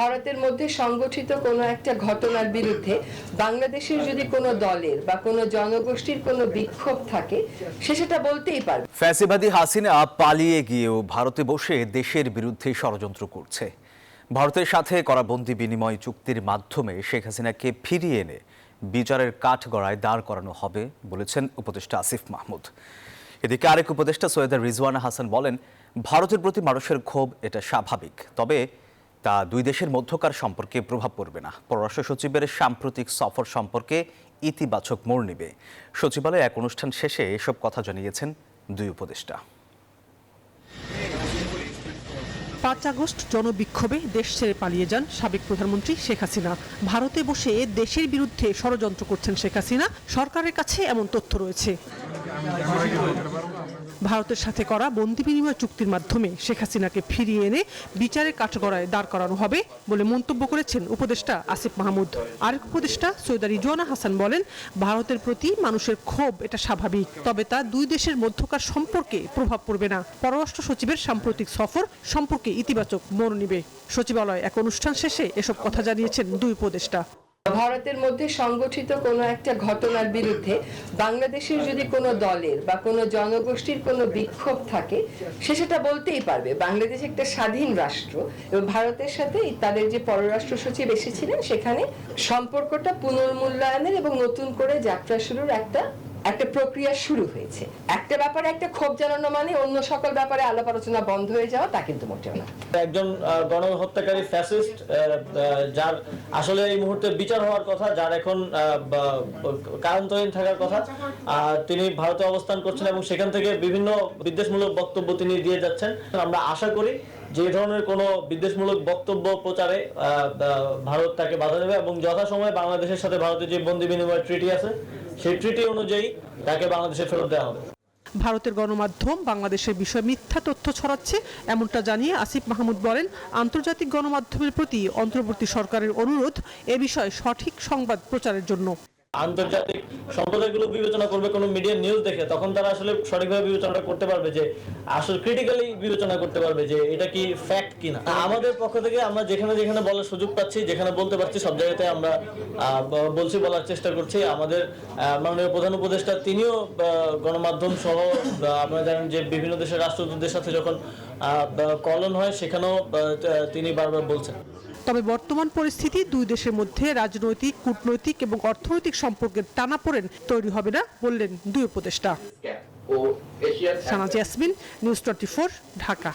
ভারতের মধ্যে সংগঠিত কোনো একটা ঘটনার বিরুদ্ধে বাংলাদেশের যদি কোনো দলের বা কোনো জনগোষ্ঠীর কোনো বিক্ষোভ থাকে সেটা বলতেই পারবে। ফ্যাসিবাদী হাসিনা পালিয়ে গিয়েও ভারতে বসে দেশের বিরুদ্ধে ষড়যন্ত্র করছে। ভারতের সাথে করা বন্দি বিনিময় চুক্তির মাধ্যমে শেখ হাসিনাকে ফিরিয়ে এনে বিচারের কাঠগড়ায় দাঁড় করানো হবে বলেছেন উপদেষ্টা আসিফ মাহমুদ। এদিকে আরেক উপদেষ্টা সৈয়দা রিজওয়ানা হাসান বলেন, ভারতের প্রতি মানুষের ক্ষোভ এটা স্বাভাবিক, তবে তা দুই দেশের মধ্যকার সম্পর্কে প্রভাব পড়বে না। পররাষ্ট্র সচিবের সাম্প্রতিক সফর সম্পর্কে ইতিবাচক মোড় নেবে। সচিবালয়ে এক অনুষ্ঠান শেষে এসব কথা জানিয়েছেন দুই উপদেষ্টা। ৫ আগস্ট জনবিক্ষোভে দেশ ছেড়ে পালিয়ে যান সাবেক প্রধানমন্ত্রী শেখ হাসিনা। ভারতে বসে দেশের বিরুদ্ধে ষড়যন্ত্র করছেন শেখ হাসিনা, সরকারের কাছে এমন তথ্য রয়েছে। ভারতের সাথে করা বন্দি বিনিময় চুক্তির মাধ্যমে শেখ হাসিনাকে ফিরিয়ে এনে বিচারের কাঠগড়ায় দাঁড় করানো হবে বলে মন্তব্য করেছেন উপদেষ্টা আসিফ মাহমুদ। আরেক উপদেষ্টা সৈয়দা রিজওয়ানা হাসান বলেন, ভারতের প্রতি মানুষের ক্ষোভ এটা স্বাভাবিক, তবে তা দুই দেশের মধ্যকার সম্পর্কে প্রভাব পড়বে না। পররাষ্ট্র সচিবের সাম্প্রতিক সফর সম্পর্কে ইতিবাচক মোড় নেবে। সচিবালয়ে এক অনুষ্ঠান শেষে এসব কথা জানিয়েছেন দুই উপদেষ্টা। ভারতের মধ্যে সংগঠিত কোনো একটা ঘটনার বিরুদ্ধে বাংলাদেশের যদি কোনো দলের বা কোনো জনগোষ্ঠীর কোনো বিক্ষোভ থাকে সেটা বলতেই পারবে। বাংলাদেশ একটা স্বাধীন রাষ্ট্র এবং ভারতের সাথে তাদের যে পররাষ্ট্র সচিব এসেছিলেন সেখানে সম্পর্কটা পুনর্মূল্যায়নের এবং নতুন করে যাত্রা শুরুর একটা প্রক্রিয়া শুরু হয়েছে। একটা ব্যাপারে একটা ক্ষোভ জানানো মানে অন্য সকল ব্যাপারে আলাপ আলোচনা বন্ধ হয়ে যাওয়া তা কিন্তু মোটেও না। একজন গণহত্যাকারী ফ্যাসিস্ট, যার আসলে এই মুহূর্তে বিচার হওয়ার কথা, যার এখন কারান্তরীণ থাকার কথা, তিনি ভারতে অবস্থান করছেন এবং সেখান থেকে বিভিন্ন বিদ্বেষমূলক বক্তব্য তিনি দিয়ে যাচ্ছেন। আমরা আশা করি যে ধরনের কোনো বিদ্বেষমূলক বক্তব্য প্রচারে ভারত তাকে বাধা দেবে এবং যথাসময়ে বাংলাদেশের সাথে ভারতের যে বন্দি বিনিময় ট্রিটি আছে সেই ট্রিটি অনুযায়ী তাকে বাংলাদেশে ফেরত দেওয়া হবে। ভারতের গণমাধ্যম বাংলাদেশের বিষয়ে মিথ্যা তথ্য ছড়াচ্ছে এমনটা জানিয়ে আসিফ মাহমুদ বলেন, আন্তর্জাতিক গণমাধ্যমের প্রতি অন্তর্বর্তী সরকারের অনুরোধ এ বিষয়ে সঠিক সংবাদ প্রচারের জন্য। আন্তর্জাতিক সম্প্রদায়গুলো বিবেচনা করবে কোনো মিডিয়া নিউজ দেখে, তখন তারা আসলে সঠিকভাবে বিবেচনা করতে পারবে, যে আসলে ক্রিটিক্যালি বিবেচনা করতে পারবে যে এটা কি ফ্যাক্ট কিনা। আমাদের পক্ষ থেকে আমরা যেখানে যেখানে বলার সুযোগ পাচ্ছি, যেখানে বলতে পারছি, সব জায়গাতে আমরা বলার চেষ্টা করছি। আমাদের মাননীয় প্রধান উপদেষ্টা তিনিও গণমাধ্যম সহ আপনারা জানেন যে বিভিন্ন দেশের রাষ্ট্রদূতদের সাথে যখন কলন হয় সেখানেও তিনি বারবার বলছেন। তবে বর্তমান পরিস্থিতি দুই দেশের মধ্যে রাজনৈতিক, কূটনৈতিক এবং অর্থনৈতিক সম্পর্কের টানাপোড়েন তৈরি হবে না বললেন দুই উপদেষ্টা। সানা ইয়াসমিন, নিউজ 24, ঢাকা।